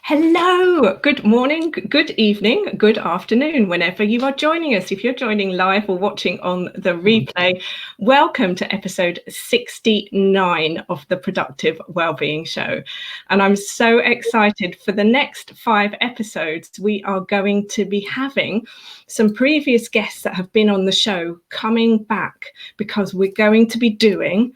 Hello, good morning, good evening, good afternoon, whenever you are joining us. If you're joining live or watching on the replay, welcome to episode 69 of the Productive Wellbeing Show. And I'm so excited for the next 5 episodes. We are going to be having some previous guests that have been on the show coming back because we're going to be doing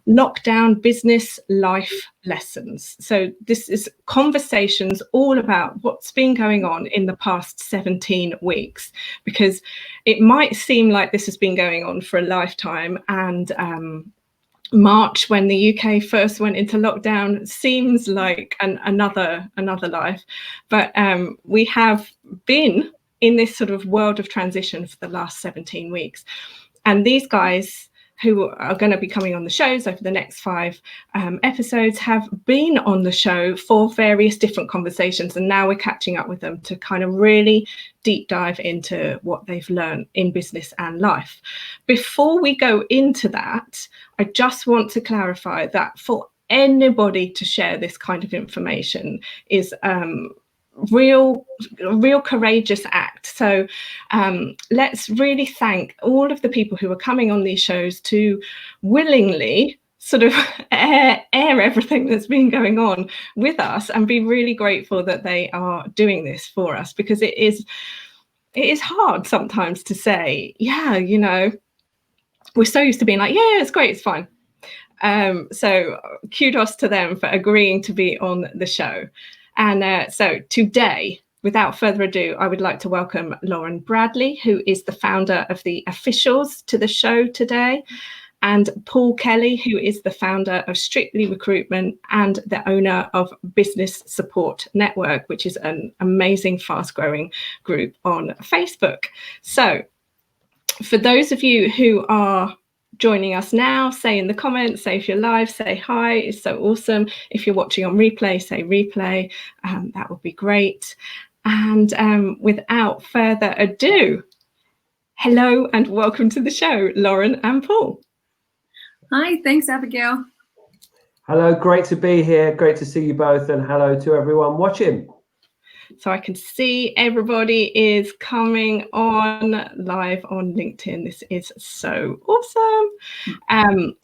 lockdown business life lessons. So this is conversations all about what's been going on in the past 17 weeks, because it might seem like this has been going on for a lifetime, and March, when the UK first went into lockdown, seems like another life, but we have been in this sort of world of transition for the last 17 weeks, and these guys who are going to be coming on the shows over the next 5 episodes have been on the show for various different conversations, and now we're catching up with them to kind of really deep dive into what they've learned in business and life. Before we go into that, I just want to clarify that for anybody to share this kind of information is real courageous act. So let's really thank all of the people who are coming on these shows to willingly sort of air everything that's been going on with us, and be really grateful that they are doing this for us, because it is hard sometimes to say, yeah, you know, we're so used to being like, yeah, it's great, it's fine. So kudos to them for agreeing to be on the show. And so today, without further ado, I would like to welcome Lauren Bradley, who is the founder of The Officials, to the show today, and Paul Kelly, who is the founder of Strictly Recruitment and the owner of Business Support Network, which is an amazing, fast-growing group on Facebook. So for those of you who are joining us now, say in the comments, say if you're live, say hi, it's so awesome. If you're watching on replay, say replay, that would be great. And without further ado, hello and welcome to the show, Lauren and Paul. Hi, thanks, Abigail. Hello, great to be here, great to see you both, and hello to everyone watching. So I can see everybody is coming on live on LinkedIn. This is so awesome.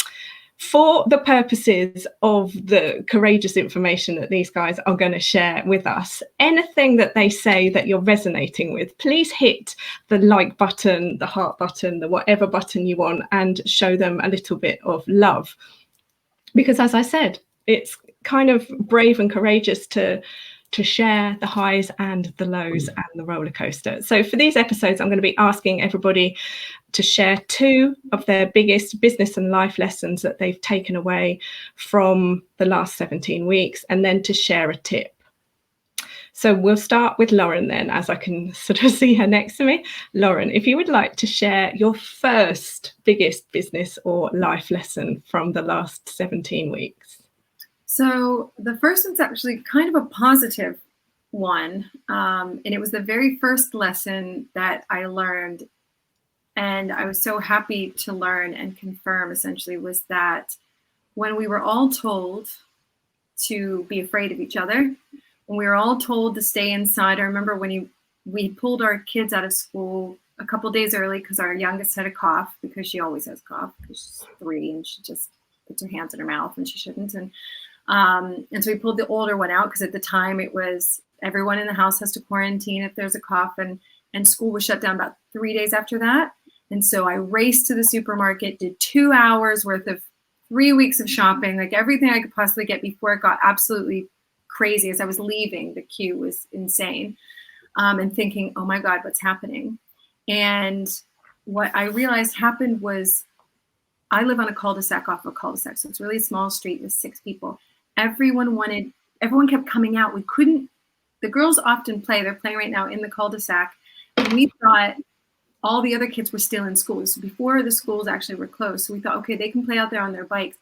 For the purposes of the courageous information that these guys are going to share with us, anything that they say that you're resonating with, please hit the like button, the heart button, the whatever button you want, and show them a little bit of love. Because as I said, it's kind of brave and courageous to share the highs and the lows and the roller coaster. So for these episodes, I'm going to be asking everybody to share 2 of their biggest business and life lessons that they've taken away from the last 17 weeks, and then to share a tip. So we'll start with Lauren then, as I can sort of see her next to me. Lauren, if you would like to share your first biggest business or life lesson from the last 17 weeks. So the first one's actually kind of a positive one. And it was the very first lesson that I learned. And I was so happy to learn and confirm, essentially, was that when we were all told to be afraid of each other, when we were all told to stay inside, I remember when we pulled our kids out of school a couple of days early because our youngest had a cough, because she always has cough because she's 3 and she just puts her hands in her mouth when she shouldn't. And so we pulled the older one out because at the time it was everyone in the house has to quarantine if there's a cough, and school was shut down about 3 days after that. And so I raced to the supermarket, did 2 hours worth of 3 weeks of shopping, like everything I could possibly get before it got absolutely crazy. As I was leaving, the queue was insane, and thinking, oh my God, what's happening? And what I realized happened was I live on a cul-de-sac off a cul-de-sac. So it's really a small street with 6 people. Everyone kept coming out. The girls often play, they're playing right now in the cul-de-sac. And we thought all the other kids were still in school. So before the schools actually were closed. So we thought, okay, they can play out there on their bikes.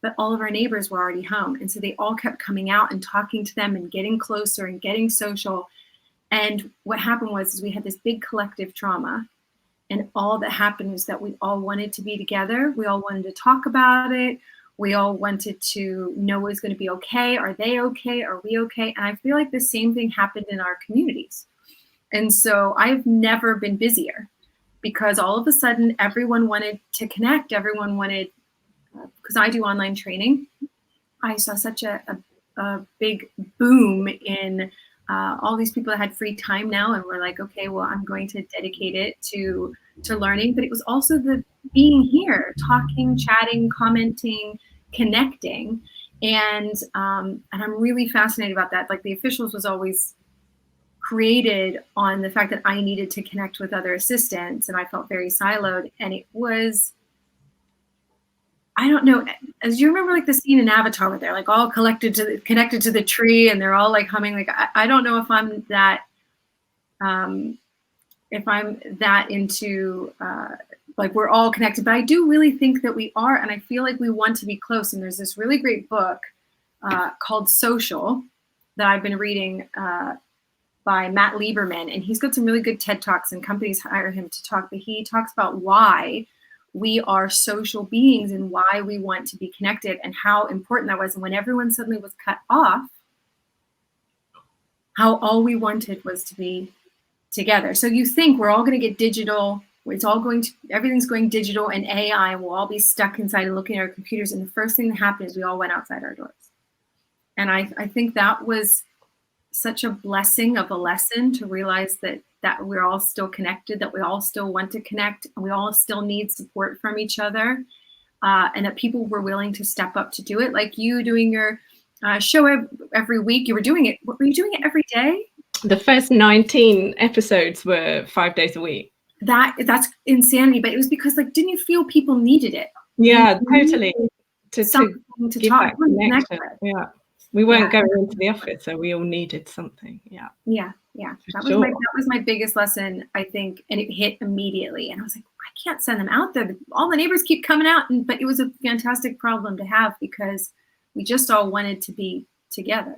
But all of our neighbors were already home. And so they all kept coming out and talking to them and getting closer and getting social. And what happened was we had this big collective trauma. And all that happened was that we all wanted to be together. We all wanted to talk about it. We all wanted to know what was going to be okay. Are they okay? Are we okay? And I feel like the same thing happened in our communities. And so I've never been busier, because all of a sudden everyone wanted to connect. Everyone wanted, because I do online training, I saw such a big boom in all these people that had free time now, and were like, okay, well, I'm going to dedicate it to learning. But it was also the being here, talking, chatting, commenting, connecting, and I'm really fascinated about that. Like, the Officials was always created on the fact that I needed to connect with other assistants, and I felt very siloed. And it was, I don't know, as you remember, like the scene in Avatar where they're like all connected to the tree, and they're all like humming. Like, I don't know if I'm that into like we're all connected, but I do really think that we are, and I feel like we want to be close. And there's this really great book called Social that I've been reading by Matt Lieberman, and he's got some really good TED Talks, and companies hire him to talk, but he talks about why we are social beings and why we want to be connected, and how important that was. And when everyone suddenly was cut off, how all we wanted was to be together. So you think we're all going to get digital, everything's going digital and AI, and we'll all be stuck inside and looking at our computers. And the first thing that happened is we all went outside our doors. And I think that was such a blessing of a lesson, to realize that we're all still connected, that we all still want to connect, and we all still need support from each other, and that people were willing to step up to do it. Like you doing your show every week, were you doing it every day? The first 19 episodes were 5 days a week. That's insanity, but it was because, like, didn't you feel people needed it? Yeah, totally. To give talk, that connection. Yeah. We weren't going into the office, so we all needed something. Yeah. That was my biggest lesson, I think, and it hit immediately. And I was like, I can't send them out there. All the neighbors keep coming out, but it was a fantastic problem to have, because we just all wanted to be together.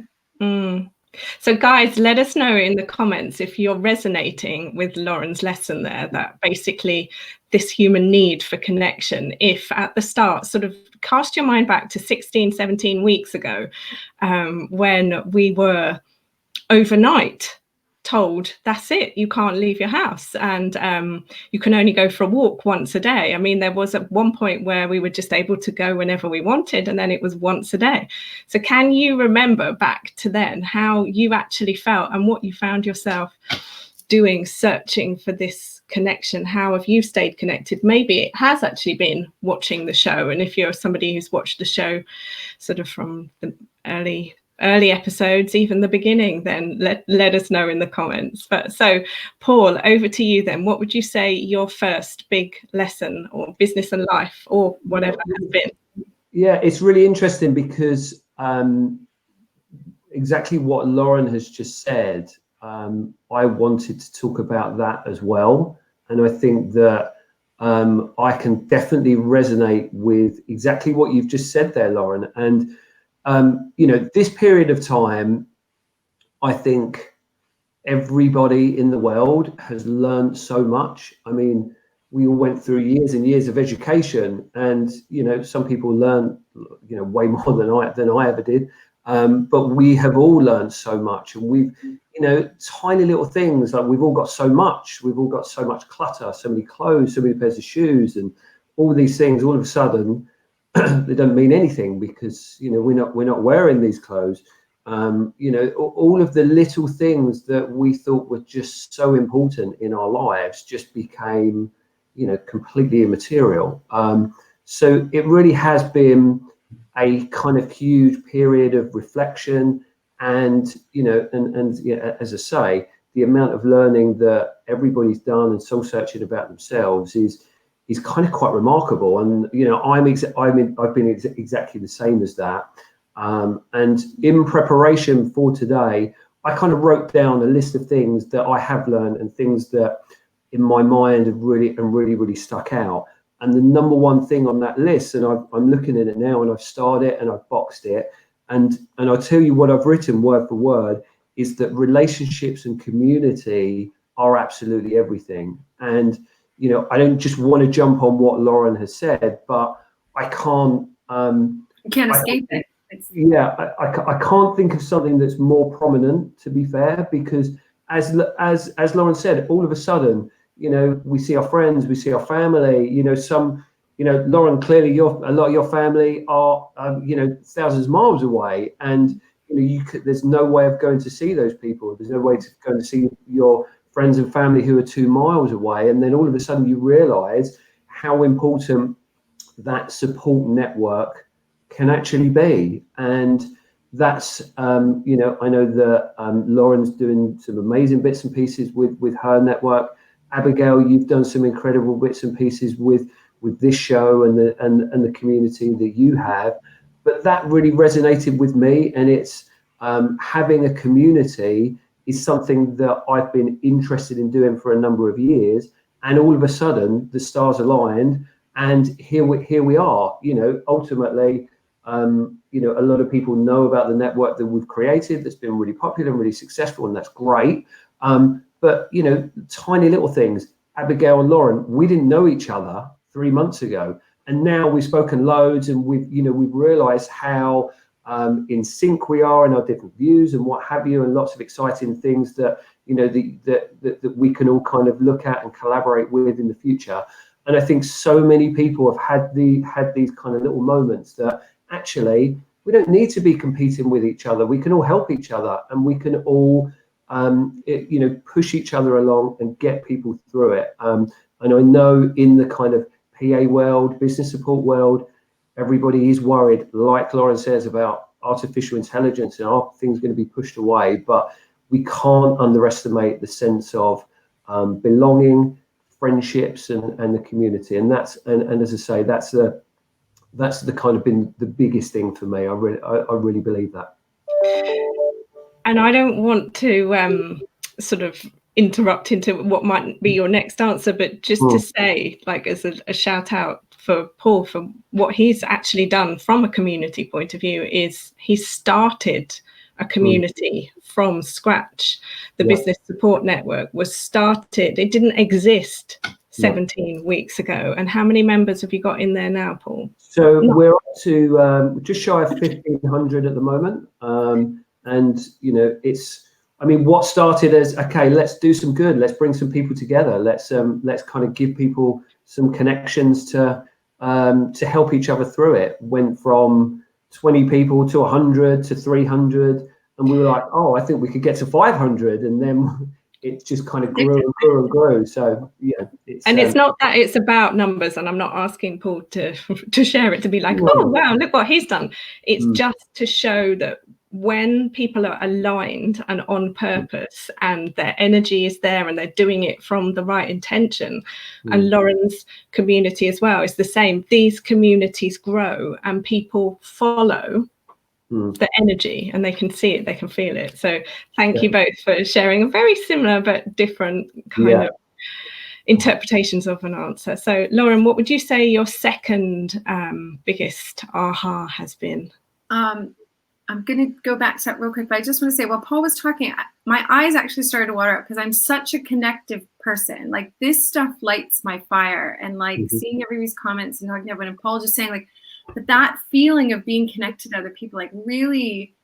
So guys, let us know in the comments if you're resonating with Lauren's lesson there, that basically this human need for connection. If at the start, sort of cast your mind back to 16, 17 weeks ago, when we were overnight told that's it, you can't leave your house, and you can only go for a walk once a day. I mean, there was at one point where we were just able to go whenever we wanted, and then it was once a day. So can you remember back to then how you actually felt and what you found yourself doing, searching for this connection? How have you stayed connected? Maybe it has actually been watching the show, and if you're somebody who's watched the show sort of from the early episodes, even the beginning, then let us know in the comments. But so Paul, over to you then. What would you say your first big lesson, or business and life, or whatever has been? Yeah, it's really interesting, because exactly what Lauren has just said, I wanted to talk about that as well. And I think that I can definitely resonate with exactly what you've just said there, Lauren. And this period of time, I think everybody in the world has learned so much. I mean, we all went through years and years of education, and some people learn way more than I ever did. But we have all learned so much, and we've tiny little things, like we've all got so much clutter, so many clothes, so many pairs of shoes, and all these things. All of a sudden, they don't mean anything, because we're not wearing these clothes. All of the little things that we thought were just so important in our lives just became completely immaterial. So it really has been a kind of huge period of reflection, and as I say, the amount of learning that everybody's done and soul searching about themselves is kind of quite remarkable. And I've been exactly the same as that. And in preparation for today, I kind of wrote down a list of things that I have learned, and things that in my mind have really stuck out. And the number one thing on that list, and I'm looking at it now, and I've starred it and I've boxed it, and I'll tell you what I've written word for word, is that relationships and community are absolutely everything. And I don't just want to jump on what Lauren has said, but I can't You can't escape it. I can't think of something that's more prominent, to be fair, because as Lauren said, all of a sudden, you know, we see our friends, we see our family, you know, Lauren, clearly a lot of your family are, you know, thousands of miles away, and you know, there's no way of going to see those people. There's no way to go and see your friends and family who are 2 miles away, and then all of a sudden you realise how important that support network can actually be. And that's, you know, I know that Lauren's doing some amazing bits and pieces with her network. Abigail, you've done some incredible bits and pieces with this show and the community that you have. But that really resonated with me, and it's having a community is something that I've been interested in doing for a number of years, and all of a sudden the stars aligned, and here we are. You know, ultimately, you know, a lot of people know about the network that we've created that's been really popular and really successful, and that's great. But you know, tiny little things. Abigail and Lauren, we didn't know each other 3 months ago, and now we've spoken loads, and we've realised how in sync we are in our different views and what have you, and lots of exciting things that, you know, that we can all kind of look at and collaborate with in the future. And I think so many people have had these kind of little moments that actually we don't need to be competing with each other. We can all help each other, and we can all you know, push each other along and get people through it. And I know in the kind of PA world, business support world, everybody is worried, like Lauren says, about artificial intelligence and are things going to be pushed away. But we can't underestimate the sense of belonging, friendships, and the community. And that's and as I say, that's the kind of been the biggest thing for me. I really believe that. And I don't want to sort of interrupt into what might be your next answer, but just to say, like, as a shout out for Paul, for what he's actually done from a community point of view, is he started a community from scratch. The Business Support Network was started, it didn't exist 17 weeks ago. And how many members have you got in there now, Paul? So we're up to just shy of 1,500 at the moment. And, you know, it's, I mean, what started as, okay, let's do some good. Let's bring some people together. Let's kind of give people some connections to help each other through it. Went from 20 people to 100 to 300. And we were like, oh, I think we could get to 500. And then it just kind of grew and grew and grew. So, yeah. It's not that it's about numbers, and I'm not asking Paul to share it to be like, oh, wow, look what he's done. It's just to show that when people are aligned and on purpose and their energy is there and they're doing it from the right intention, and Lauren's community as well is the same, these communities grow and people follow the energy, and they can see it, they can feel it. So thank you both for sharing a very similar but different kind of interpretations of an answer. So Lauren, what would you say your second biggest aha has been? I'm going to go back to that real quick, but I just want to say, while Paul was talking, my eyes actually started to water up because I'm such a connective person. Like, this stuff lights my fire, and like seeing everybody's comments and talking about it, and Paul just saying, like, but that feeling of being connected to other people, like, really,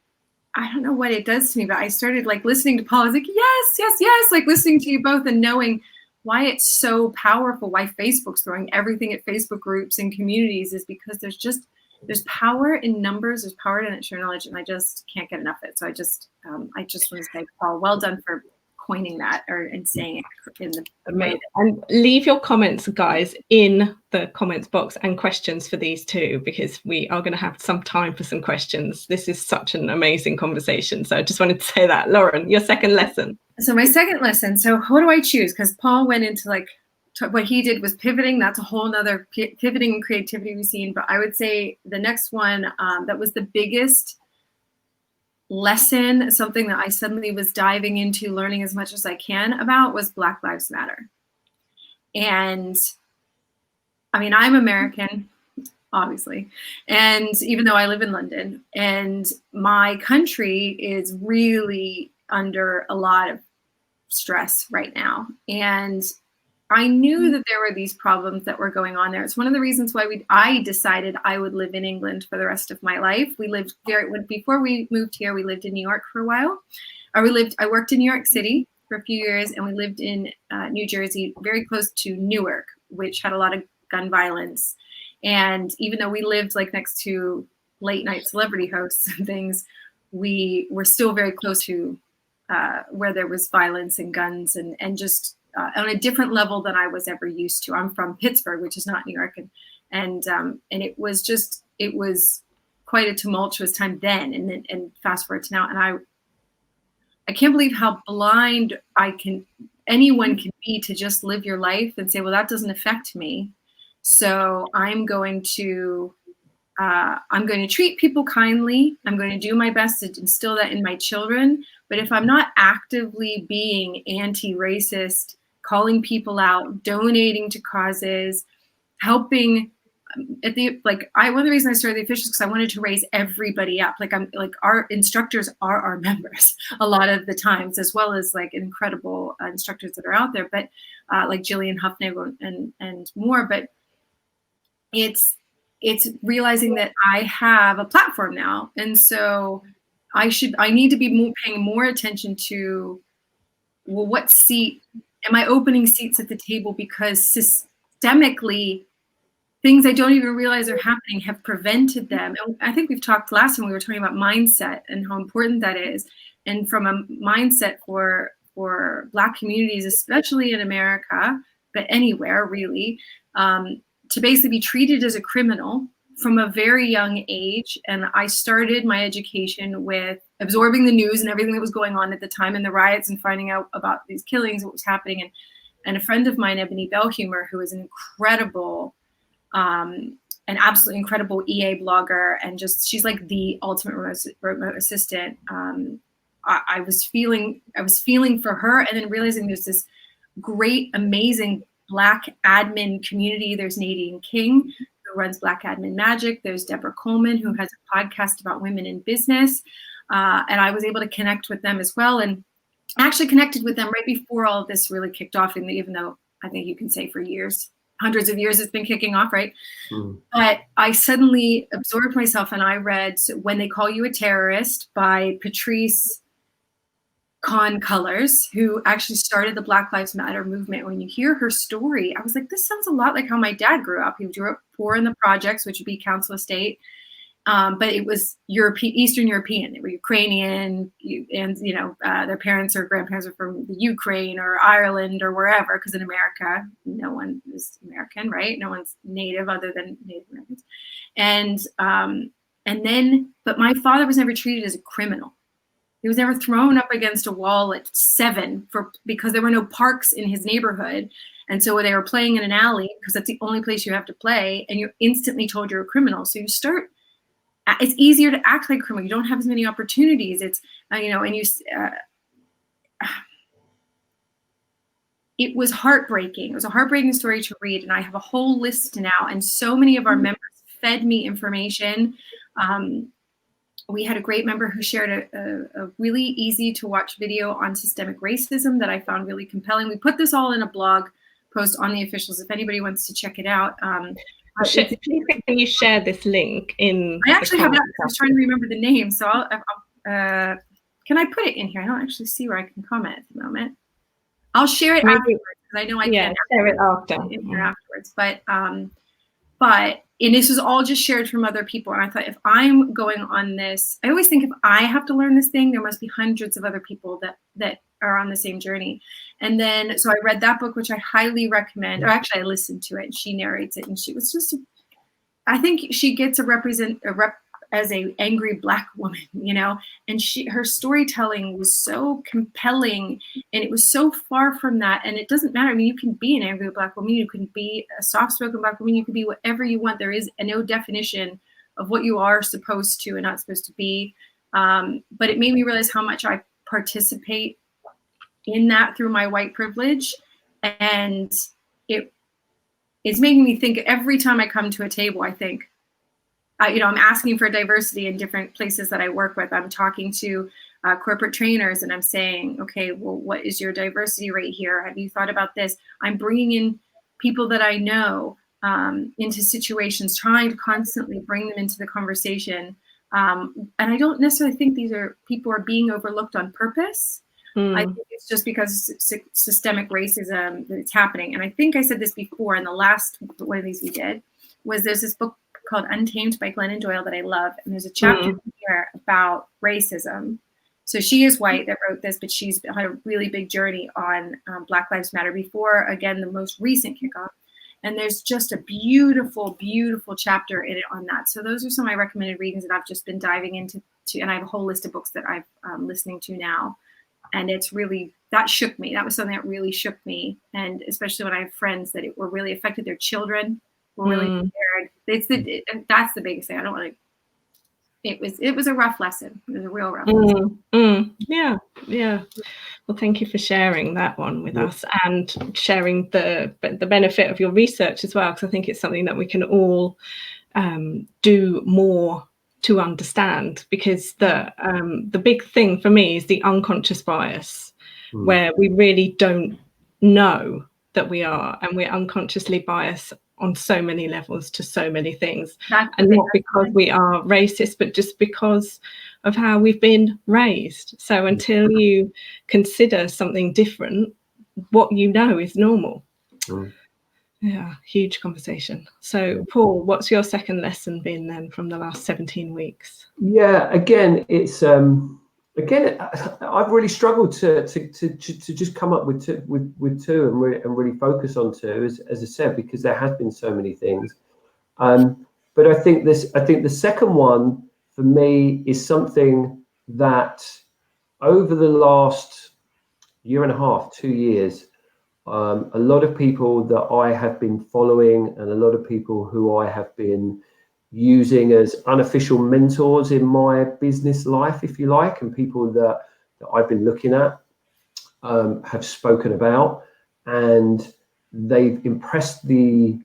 I don't know what it does to me, but I started like listening to Paul. I was like, yes, like listening to you both and knowing why it's so powerful, why Facebook's throwing everything at Facebook groups and communities, is because there's power in numbers, there's power in shared knowledge, and I just can't get enough of it. So I just want to say, Paul, well done for coining that and saying it in the way. And leave your comments, guys, in the comments box, and questions for these two, because we are going to have some time for some questions. This is such an amazing conversation. So I just wanted to say that. Lauren, your second lesson. So my second lesson, so what do I choose? Because Paul went into like, what he did was pivoting. That's a whole nother pivoting and creativity we've seen. But I would say the next one that was the biggest lesson, something that I suddenly was diving into, learning as much as I can about, was Black Lives Matter. And I mean, I'm American, obviously, and even though I live in London, and my country is really under a lot of stress right now. And I knew that there were these problems that were going on there. It's one of the reasons why I decided I would live in England for the rest of my life. Before we moved here, we lived in New York for a while. I worked in New York City for a few years, and we lived in New Jersey, very close to Newark, which had a lot of gun violence. And even though we lived like next to late night celebrity hosts and things, we were still very close to where there was violence and guns and just on a different level than I was ever used to. I'm from Pittsburgh, which is not New York, and it was quite a tumultuous time then. And fast forward to now, and I can't believe how blind anyone can be to just live your life and say, well, that doesn't affect me, so I'm going to treat people kindly. I'm going to do my best to instill that in my children. But if I'm not actively being anti-racist, calling people out, donating to causes, helping one of the reasons I started the officials because I wanted to raise everybody up. Our instructors are our members a lot of the times, as well as like incredible instructors that are out there, but like Jillian Huffnagel and more. But it's realizing that I have a platform now, and so I need to be paying more attention to, well, what seat am I opening seats at the table, because systemically things I don't even realize are happening have prevented them. And I think we've talked last time, we were talking about mindset and how important that is. And from a mindset for Black communities, especially in America, but anywhere really, to basically be treated as a criminal from a very young age. And I started my education with absorbing the news and everything that was going on at the time and the riots and finding out about these killings, what was happening. And a friend of mine, Ebony Bellhumer, who is an absolutely incredible EA blogger, and she's like the ultimate remote assistant. I was feeling for her, and then realizing there's this great, amazing Black admin community. There's Nadine King, who runs Black Admin Magic. There's Deborah Coleman, who has a podcast about women in business. And I was able to connect with them as well. And I actually connected with them right before all of this really kicked off. And even though I think you can say for years, hundreds of years, it's been kicking off, right? But I suddenly absorbed myself, and I read When They Call You a Terrorist by Patrice Con Colors, who actually started the Black Lives Matter movement. When you hear her story, I was like, this sounds a lot like how my dad grew up. He grew up poor in the projects, which would be Council Estate. But it was Eastern European. They were Ukrainian, and their parents or grandparents are from the Ukraine or Ireland or wherever. Because in America, no one is American, right? No one's native other than Native Americans. But my father was never treated as a criminal. He was never thrown up against a wall at 7 because there were no parks in his neighborhood. And so they were playing in an alley because that's the only place you have to play, and you're instantly told you're a criminal. So it's easier to act like a criminal. You don't have as many opportunities. It was heartbreaking. It was a heartbreaking story to read. And I have a whole list now. And so many of our members fed me information. We had a great member who shared a really easy to watch video on systemic racism that I found really compelling. We put this all in a blog post on the officials if anybody wants to check it out. Can you share this link in? I actually have it. I was trying to remember the name, so can I put it in here? I don't actually see where I can comment at the moment. I'll share it afterwards, because I know I can. Share it after. In here afterwards, and this was all just shared from other people. And I thought, if I'm going on this, I always think if I have to learn this thing, there must be hundreds of other people that are on the same journey. And then, so I read that book, which I highly recommend, or actually I listened to it. She narrates it, and she was just, I think she gets as a angry Black woman, and her storytelling was so compelling, and it was so far from that. And it doesn't matter. I mean, you can be an angry Black woman, you can be a soft-spoken Black woman, you can be whatever you want. There is no definition of what you are supposed to and not supposed to be. But it made me realize how much I participate in that through my white privilege. And it's making me think every time I come to a table, I think, I'm asking for diversity in different places that I work with. I'm talking to corporate trainers, and I'm saying, okay, well, what is your diversity rate here? Have you thought about this? I'm bringing in people that I know into situations, trying to constantly bring them into the conversation. And I don't necessarily think these are people are being overlooked on purpose. I think it's just because systemic racism that it's happening. And I think I said this before in the last one of these we did, was there's this book called Untamed by Glennon Doyle that I love. And there's a chapter here about racism. So she is white that wrote this, but she's had a really big journey on Black Lives Matter before, again, the most recent kickoff. And there's just a beautiful, beautiful chapter in it on that. So those are some of my recommended readings that I've just been diving into, and I have a whole list of books that I'm listening to now. And it's really, that shook me. That was something that really shook me. And especially when I have friends that it were really affected, their children were really scared. That's the biggest thing. I don't want to, it was a rough lesson. It was a real rough lesson. Yeah. Well, thank you for sharing that one with us and sharing the benefit of your research as well, because I think it's something that we can all do more to understand, because the big thing for me is the unconscious bias, where we really don't know that we are, and we're unconsciously biased on so many levels to so many things, and not because we are racist, but just because of how we've been raised. So until you consider something different, what you know is normal. Yeah, huge conversation. So Paul, what's your second lesson been then from the last 17 weeks? Yeah, again, it's I've really struggled to just come up with two and really focus on two, as I said, because there has been so many things. But I think the second one for me is something that over the last year and a half, 2 years, a lot of people that I have been following and a lot of people who I have been using as unofficial mentors in my business life, if you like, and people that I've been looking at have spoken about, and they've impressed the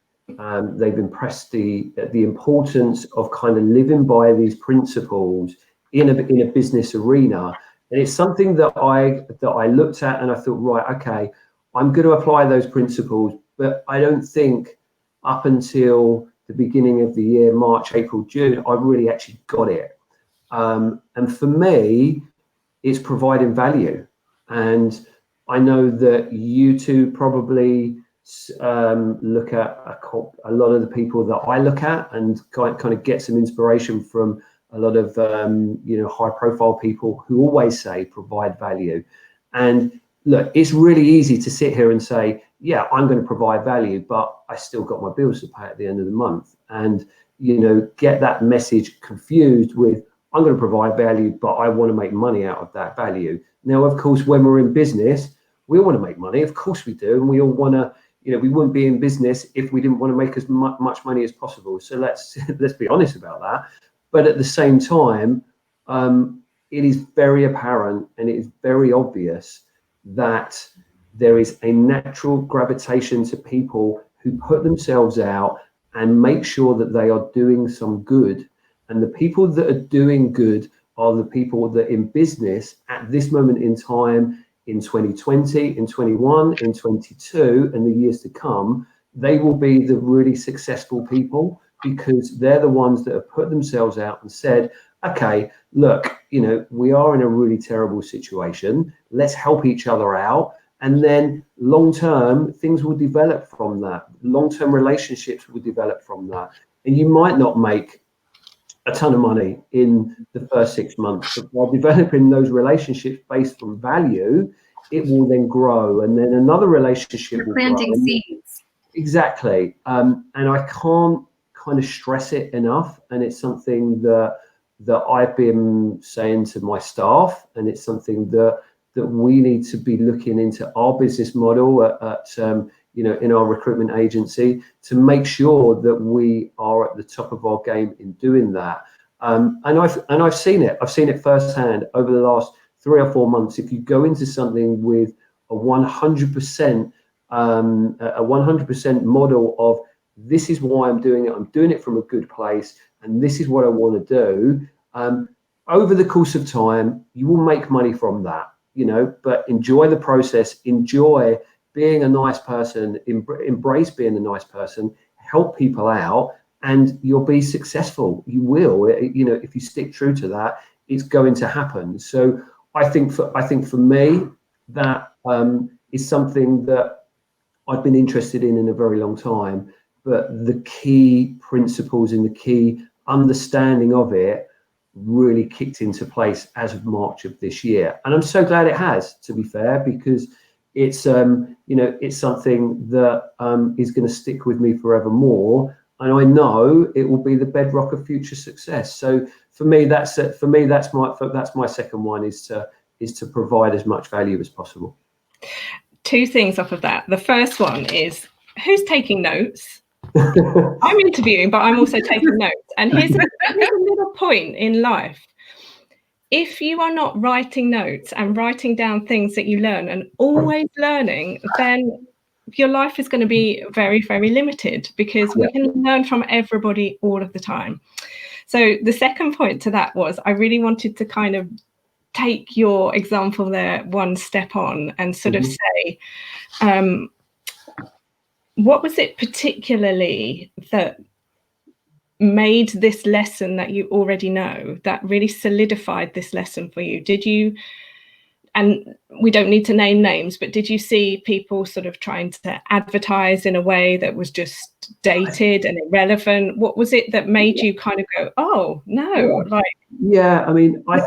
importance of kind of living by these principles in a business arena. And it's something that I looked at and I thought, right, okay, I'm going to apply those principles, but I don't think up until the beginning of the year, March, April, June, I really actually got it. And for me, it's providing value. And I know that you two probably look at a lot of the people that I look at and kind of get some inspiration from a lot of high profile people who always say provide value. And look, it's really easy to sit here and say, yeah, I'm going to provide value, but I still got my bills to pay at the end of the month. And, get that message confused with, I'm going to provide value, but I want to make money out of that value. Now, of course, when we're in business, we all want to make money. Of course we do. And we all want to, we wouldn't be in business if we didn't want to make as much money as possible. So let's be honest about that. But at the same time, it is very apparent and it is very obvious that there is a natural gravitation to people who put themselves out and make sure that they are doing some good. And the people that are doing good are the people that in business at this moment in time, in 2020, in 21, in 22, and the years to come, they will be the really successful people, because they're the ones that have put themselves out and said, okay, look, we are in a really terrible situation. Let's help each other out. And then long-term, things will develop from that. Long-term relationships will develop from that. And you might not make a ton of money in the first 6 months, but while developing those relationships based on value, it will then grow. And then another relationship will planting grow. Seeds. Exactly. And I can't kind of stress it enough. And it's something that I've been saying to my staff, and it's something that we need to be looking into our business model in our recruitment agency to make sure that we are at the top of our game in doing that. And I've seen it. I've seen it firsthand over the last 3 or 4 months. If you go into something with a 100% model of, this is why I'm doing it. I'm doing it from a good place, and this is what I want to do. over the course of time, you will make money from that, but enjoy the process, enjoy being a nice person, embrace being a nice person, help people out, and you'll be successful. You will, if you stick true to that, it's going to happen. So I think for me, that is something that I've been interested in a very long time. But the key principles and the key understanding of it really kicked into place as of March of this year. And I'm so glad it has, to be fair, because it's it's something that is going to stick with me forevermore. And I know it will be the bedrock of future success. So for me, that's my second one, is to provide as much value as possible. Two things off of that. The first one is, who's taking notes? I'm interviewing, but I'm also taking notes. And here's a little point in life. If you are not writing notes and writing down things that you learn and always learning, then your life is going to be very, very limited, because we can learn from everybody all of the time. So the second point to that was, I really wanted to kind of take your example there one step on and sort of say, what was it particularly that made this lesson that you already know, that really solidified this lesson for you? Did you, and we don't need to name names, but did you see people sort of trying to advertise in a way that was just dated and irrelevant? What was it that made you kind of go, oh no, I mean, I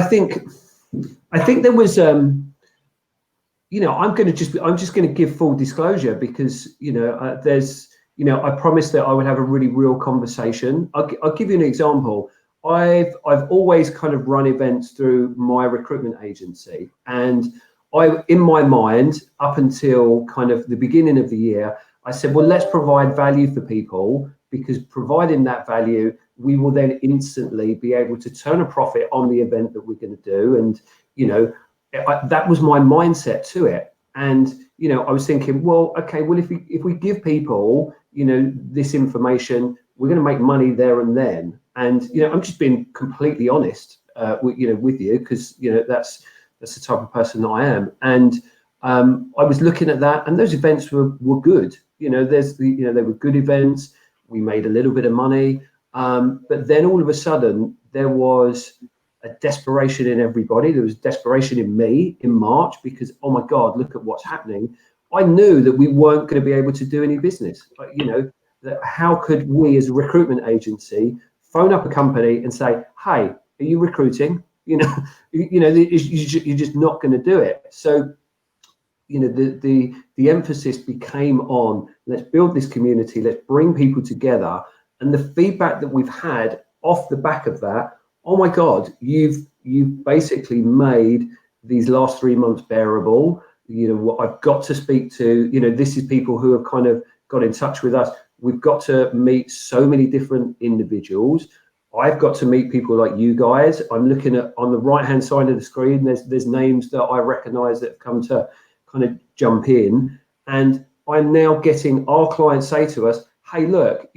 think there was I'm just going to give full disclosure, because there's I promised that I would have a really real conversation. I'll give you an example. I've always kind of run events through my recruitment agency, and in my mind, up until kind of the beginning of the year, I said, well, let's provide value for people, because providing that value, we will then instantly be able to turn a profit on the event that we're going to do. And that was my mindset to it. And I was thinking, well, okay, well, if we give people this information, we're going to make money there and then. And I'm just being completely honest with you, because that's the type of person that I am. And I was looking at that, and those events were good. They were good events. We made a little bit of money, but then all of a sudden there was a desperation in everybody. There was desperation in me in March, because, oh my God, look at what's happening. I knew that we weren't going to be able to do any business. That how could we as a recruitment agency phone up a company and say, hey, are you recruiting? You're just not going to do it. So the emphasis became on, let's build this community, let's bring people together. And the feedback that we've had off the back of that, oh my God, you've basically made these last 3 months bearable. What I've got to speak to, this is people who have kind of got in touch with us. We've got to meet so many different individuals. I've got to meet people like you guys. I'm looking at, on the right hand side of the screen, there's names that I recognize that have come to kind of jump in. And I'm now getting our clients say to us, hey, look,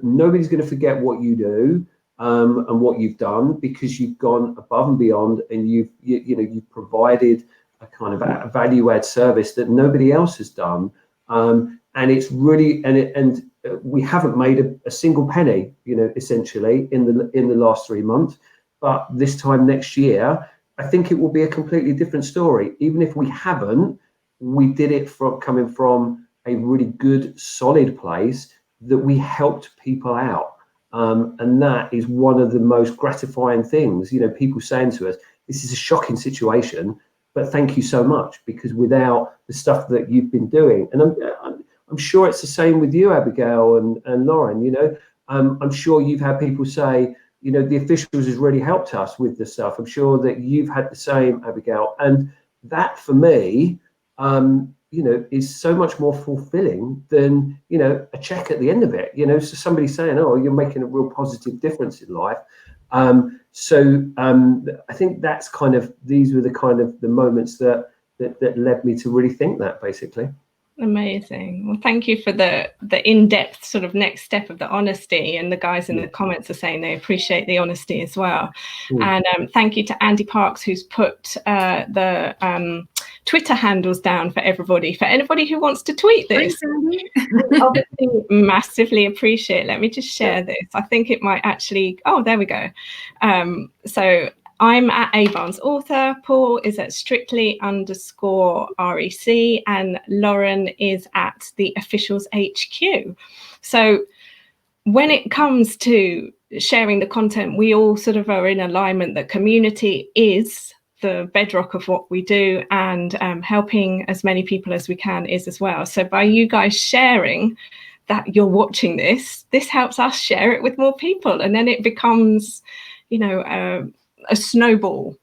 nobody's going to forget what you do and what you've done, because you've gone above and beyond, and you've provided a kind of a value add service that nobody else has done. And it's really, and we haven't made a single penny, essentially in the last 3 months. But this time next year, I think it will be a completely different story. Even if we haven't, we did it coming from a really good, solid place that we helped people out. And that is one of the most gratifying things, people saying to us, this is a shocking situation, but thank you so much, because without the stuff that you've been doing, and I'm sure it's the same with you, Abigail and Lauren, I'm sure you've had people say, the officials has really helped us with the stuff. I'm sure that you've had the same, Abigail. And that for me, is so much more fulfilling than, a check at the end of it, so somebody saying, oh, you're making a real positive difference in life. So I think that's these were the moments that led me to really think that, basically. Amazing. Well, thank you for the in-depth sort of next step of the honesty, and the guys in the comments are saying they appreciate the honesty as well. And thank you to Andy Parks, who's put the Twitter handles down for everybody, for anybody who wants to tweet this. Obviously massively appreciate. Let me just share this. I think it might actually, oh, there we go. So I'm at A Barnes Author, Paul is at Strictly_REC, and Lauren is at the Officials HQ. So when it comes to sharing the content, we all sort of are in alignment that community is the bedrock of what we do, and helping as many people as we can is as well. So by you guys sharing that you're watching this helps us share it with more people, and then it becomes, you know, a snowball.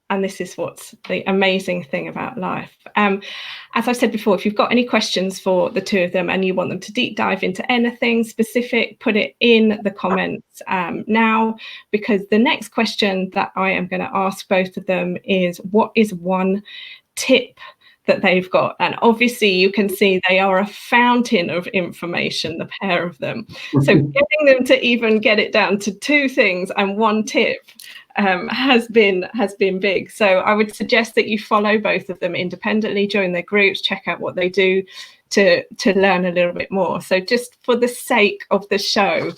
And this is what's the amazing thing about life. As I said before, if you've got any questions for the two of them and you want them to deep dive into anything specific, put it in the comments now, because the next question that I am going to ask both of them is, what is one tip that they've got? And obviously you can see they are a fountain of information, the pair of them. So getting them to even get it down to two things and one tip has been big. So I would suggest that you follow both of them independently, join their groups, check out what they do to learn a little bit more. So just for the sake of the show,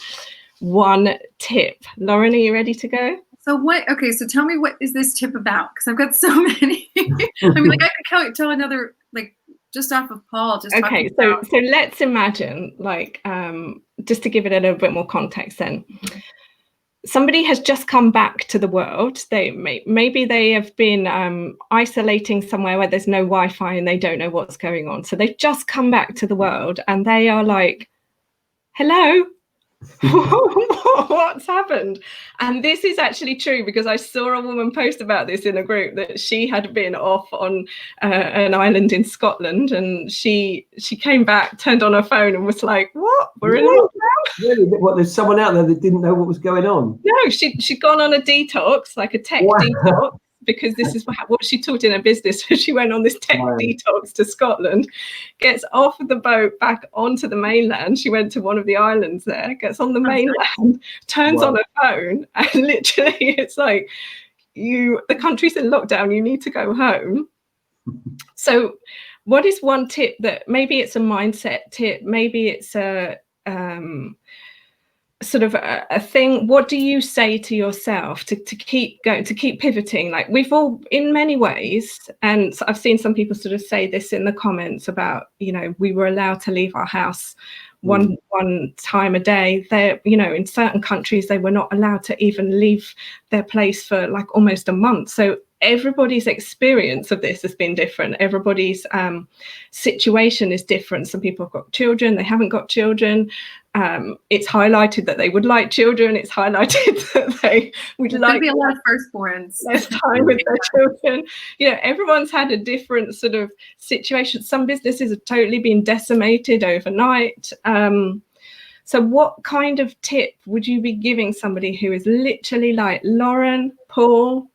one tip. Lauren, are you ready to go? So so tell me, what is this tip about? Because I've got so many. I mean, like, I could tell another, like, just off of Paul. Just okay, so let's imagine, like, just to give it a little bit more context then. Somebody has just come back to the world. Maybe they have been isolating somewhere where there's no Wi-Fi and they don't know what's going on. So they've just come back to the world and they are like, hello, what's happened? And this is actually true, because I saw a woman post about this in a group, that she had been off on an island in Scotland, and she came back, turned on her phone and was like, what, we're in lockdown? Really? What, there's someone out there that didn't know what was going on? No, she'd gone on a detox, like a tech detox, because this is what she taught in her business. So she went on this tech detox to Scotland, gets off of the boat back onto the mainland. She went to one of the islands there, gets on the mainland, turns on her phone, and literally it's like, the country's in lockdown, you need to go home. So what is one tip that, maybe it's a mindset tip, maybe it's a sort of a thing, what do you say to yourself to keep going, to keep pivoting? Like, we've all, in many ways, and I've seen some people sort of say this in the comments about, you know, we were allowed to leave our house one time a day. There, you know, in certain countries they were not allowed to even leave their place for like almost a month. So everybody's experience of this has been different. Everybody's situation is different. Some people have got children, they haven't got children. It's highlighted that they would like children. It's highlighted that they would like be a lot of firstborns. Less time with their children. You know, everyone's had a different sort of situation. Some businesses have totally been decimated overnight. So what kind of tip would you be giving somebody who is literally like, Lauren, Paul,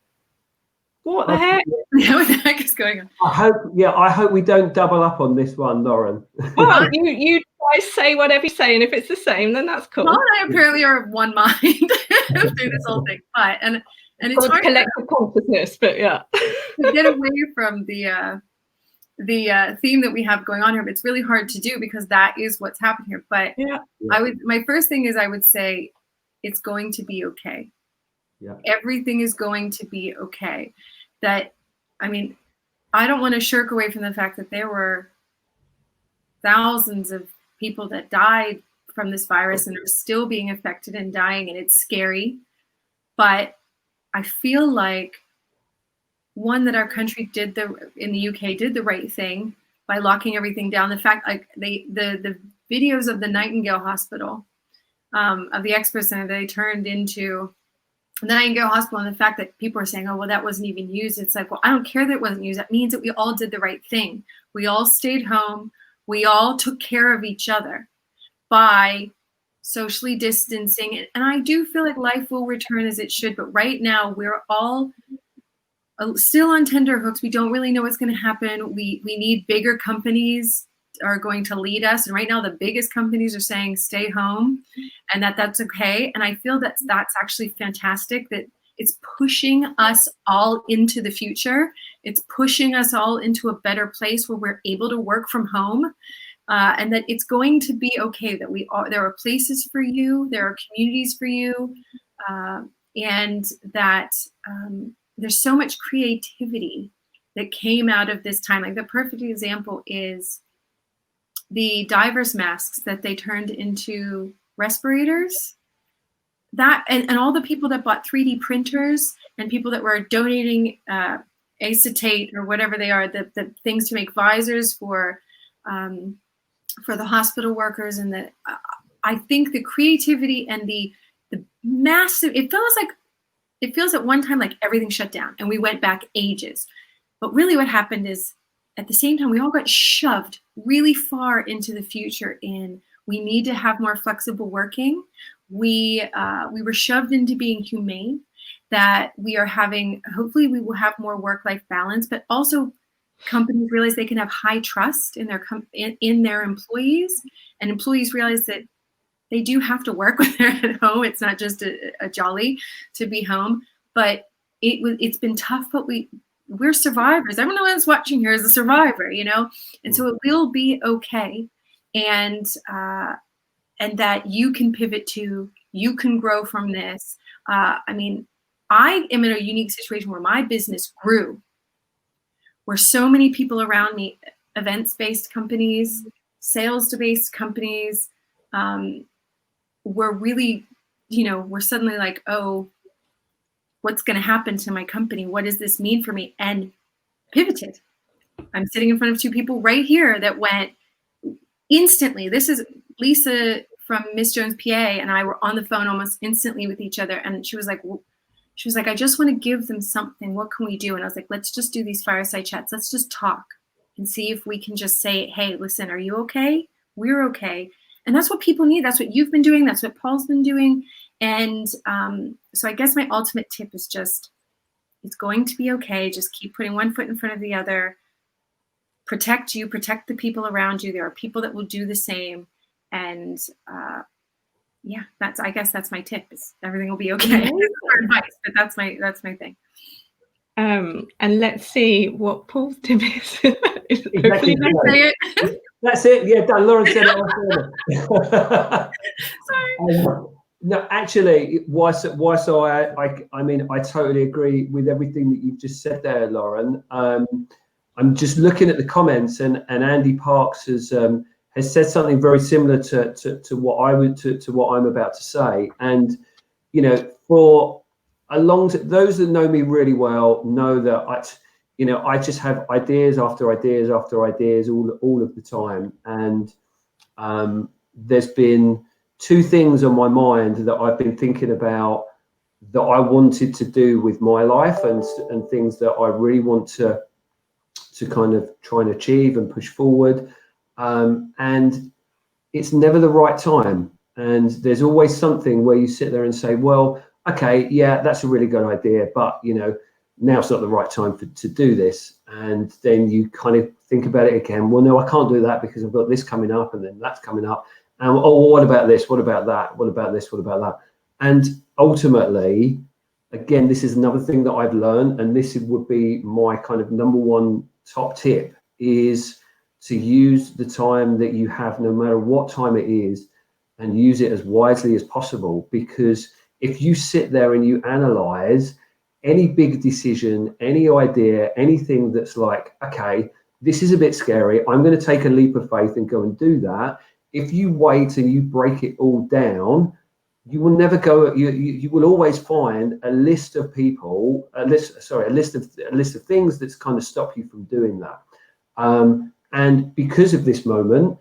what the heck? What the heck is going on? I hope we don't double up on this one, Lauren. Well, you guys say whatever you say, and if it's the same, then that's cool. Paul and I apparently are of one mind through this whole thing, but and it's hard collective consciousness, but yeah, to get away from the theme that we have going on here. But it's really hard to do, because that is what's happened here. But yeah, my first thing is, I would say it's going to be okay. Yeah, everything is going to be okay. That, I mean, I don't want to shirk away from the fact that there were thousands of people that died from this virus and are still being affected and dying, and it's scary. But I feel like, one, that our country in the UK did the right thing by locking everything down. The fact, like, the videos of the Nightingale Hospital, of the Expo Center, they turned into the Nightingale Hospital, and the fact that people are saying, oh, well, that wasn't even used. It's like, well, I don't care that it wasn't used. That means that we all did the right thing. We all stayed home. We all took care of each other by socially distancing. And I do feel like life will return as it should. But right now, we're all still on tenterhooks. We don't really know what's going to happen. We need bigger companies are going to lead us. And right now, the biggest companies are saying stay home, and that's okay. And I feel that's actually fantastic, that it's pushing us all into the future. It's pushing us all into a better place where we're able to work from home, and that it's going to be okay, that there are places for you, there are communities for you, and that there's so much creativity that came out of this time. Like the perfect example is the divers masks that they turned into respirators. That and all the people that bought 3D printers and people that were donating acetate or whatever they are, the things to make visors for the hospital workers, and I think the creativity and the massive, it feels at one time like everything shut down and we went back ages. But really what happened is at the same time, we all got shoved really far into the future we need to have more flexible working. We were shoved into being humane, that we are having, hopefully we will have more work-life balance, but also companies realize they can have high trust in their employees, and employees realize that they do have to work when they're at home. It's not just a jolly to be home, but it's been tough, but we're survivors. Everyone that's watching here is a survivor, and so it will be okay. And that you can pivot to, you can grow from this. I am in a unique situation where my business grew, where so many people around me, events-based companies, sales-based companies, were really, we're suddenly like, oh, what's going to happen to my company? What does this mean for me? And pivoted. I'm sitting in front of two people right here that went instantly. This is Lisa from Miss Jones PA, and I were on the phone almost instantly with each other. And she was like, I just want to give them something. What can we do? And I was like, let's just do these fireside chats. Let's just talk and see if we can just say, hey, listen, are you okay? We're okay. And that's what people need. That's what you've been doing. That's what Paul's been doing. And so I guess my ultimate tip is just, it's going to be okay. Just keep putting one foot in front of the other. Protect you, protect the people around you. There are people that will do the same. And I guess that's my tip, is everything will be okay. Advice, but that's my thing. And let's see what Paul's tip is. Exactly. Did I say it? That's it. Yeah, done. Lauren said it. Sorry. No, actually, why so I totally agree with everything that you've just said there, Lauren. I'm just looking at the comments, and Andy Parks has said something very similar to what I'm about to say. And for those that know me really well know that I just have ideas after ideas after ideas all of the time. And there's been two things on my mind that I've been thinking about that I wanted to do with my life, and things that I really want to kind of try and achieve and push forward. And it's never the right time. And there's always something where you sit there and say, well, okay, yeah, that's a really good idea, but now's not the right time to do this. And then you kind of think about it again. Well, no, I can't do that because I've got this coming up, and then that's coming up. And what about this? What about that? What about this? What about that? And ultimately, again, this is another thing that I've learned, and this would be my kind of number one top tip, is to use the time that you have, no matter what time it is, and use it as wisely as possible. Because if you sit there and you analyze any big decision, any idea, anything that's like, okay, this is a bit scary, I'm going to take a leap of faith and go and do that. If you wait and you break it all down, you will never go. You will always find a list of people, a list of things that's kind of stop you from doing that. And because of this moment,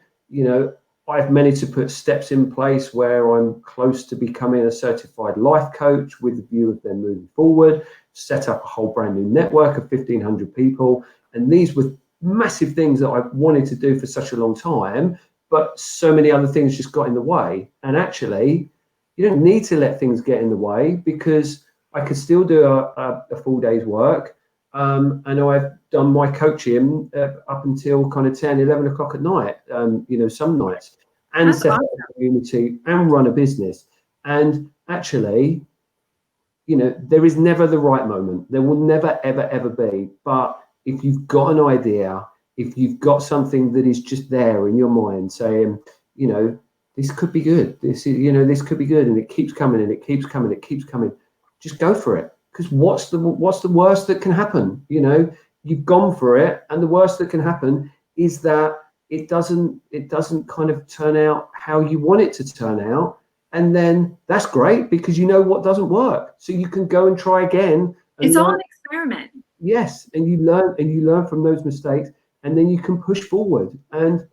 I've managed to put steps in place where I'm close to becoming a certified life coach with the view of then moving forward, set up a whole brand new network of 1,500 people. And these were massive things that I've wanted to do for such a long time, but so many other things just got in the way. And actually, you don't need to let things get in the way, because I could still do a full day's work. and I've done my coaching up until kind of 10, 11 o'clock at night, some nights, and That's set up awesome. a community and run a business. And actually, there is never the right moment. There will never, ever, ever be. But if you've got an idea, if you've got something that is just there in your mind saying, this could be good. This could be good. And it keeps coming and it keeps coming. It keeps coming. Just go for it. Because what's the worst that can happen? You've gone for it. And the worst that can happen is that it doesn't kind of turn out how you want it to turn out. And then that's great, because what doesn't work. So you can go and try again. It's all an experiment. Yes. And you learn from those mistakes, and then you can push forward. And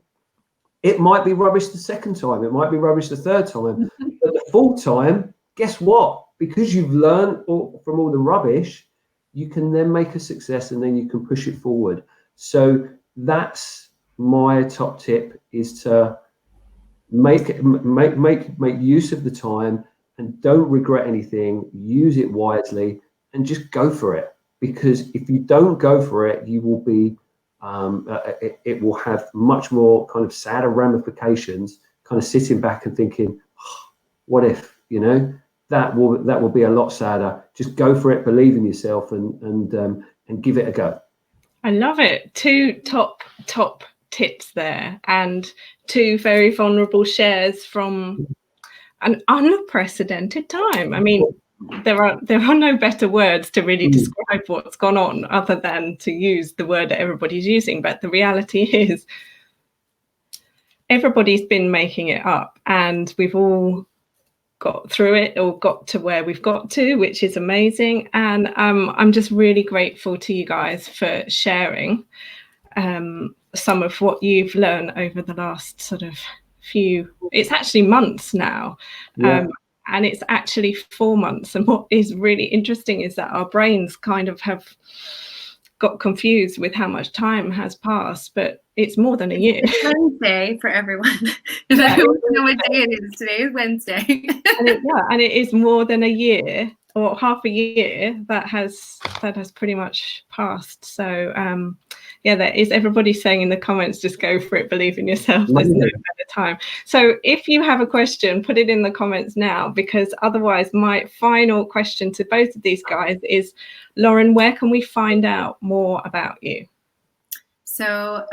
it might be rubbish the second time. It might be rubbish the third time. But the fourth time, guess what? Because you've learned from all the rubbish, you can then make a success, and then you can push it forward. So that's my top tip, is to make use of the time, and don't regret anything. Use it wisely and just go for it. Because if you don't go for it, you will be it will have much more kind of sadder ramifications, kind of sitting back and thinking, oh, what if, that will be a lot sadder. Just go for it, believe in yourself, and give it a go. I love it. 2 top tips there, and 2 very vulnerable shares from an unprecedented time. I mean, there are no better words to really describe what's gone on other than to use the word that everybody's using. But the reality is everybody's been making it up, and we've all got through it or got to where we've got to, which is amazing. And I'm just really grateful to you guys for sharing some of what you've learned over the last sort of it's actually months now. And it's actually 4 months. And what is really interesting is that our brains kind of have got confused with how much time has passed, but it's more than a year. It's Wednesday for everyone. If anyone doesn't know what day it is, today is Wednesday. and it is more than a year, or half a year that has pretty much passed. So there is, everybody saying in the comments, just go for it, believe in yourself. There's no better time. So if you have a question, put it in the comments now, because otherwise my final question to both of these guys is, Lauren, where can we find out more about you? So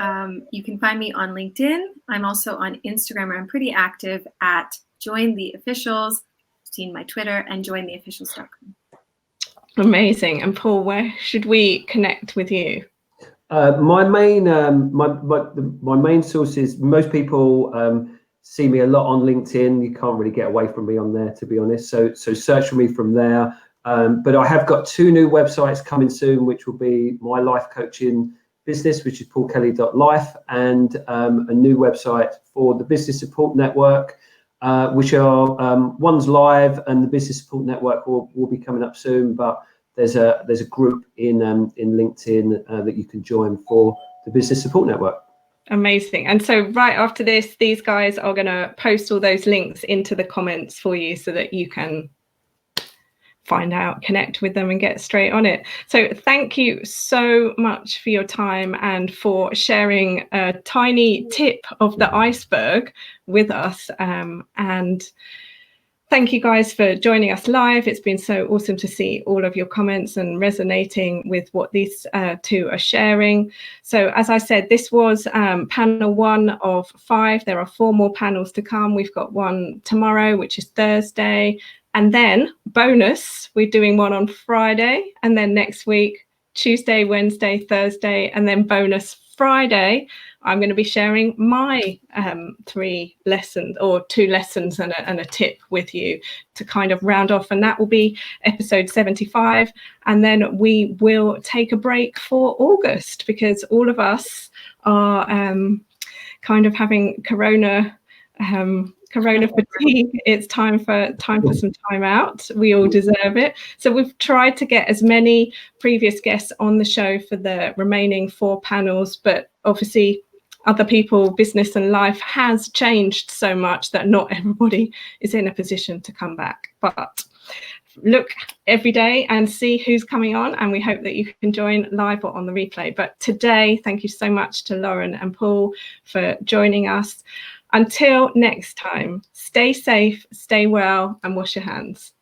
you can find me on LinkedIn. I'm also on Instagram, where I'm pretty active at Join the Officials. Seen my Twitter, and jointheofficials.com. Amazing. And Paul, where should we connect with you? My main my main sources. Most people see me a lot on LinkedIn. You can't really get away from me on there, to be honest. So search for me from there. But I have got 2 new websites coming soon, which will be my life coaching business, which is paulkelly.life, and a new website for the Business Support Network, which are one's live, and the Business Support Network will be coming up soon. But there's a group in LinkedIn that you can join for the Business Support Network. Amazing. And so right after this, these guys are going to post all those links into the comments for you, so that you can find out, connect with them, and get straight on it. So thank you so much for your time and for sharing a tiny tip of the iceberg with us. And thank you guys for joining us live. It's been so awesome to see all of your comments and resonating with what these 2 are sharing. So as I said, this was panel 1 of 5. There are 4 more panels to come. We've got one tomorrow, which is Thursday. And then bonus, we're doing one on Friday. And then next week, Tuesday, Wednesday, Thursday, and then bonus Friday, I'm going to be sharing my 3 lessons, or 2 lessons and a tip with you to kind of round off. And that will be episode 75. And then we will take a break for August, because all of us are kind of having Corona fatigue. It's time for some time out. We all deserve it. So we've tried to get as many previous guests on the show for the remaining 4 panels, but obviously other people, business and life has changed so much that not everybody is in a position to come back. But look every day and see who's coming on, and we hope that you can join live or on the replay. But today, thank you so much to Lauren and Paul for joining us. Until next time, stay safe, stay well, and wash your hands.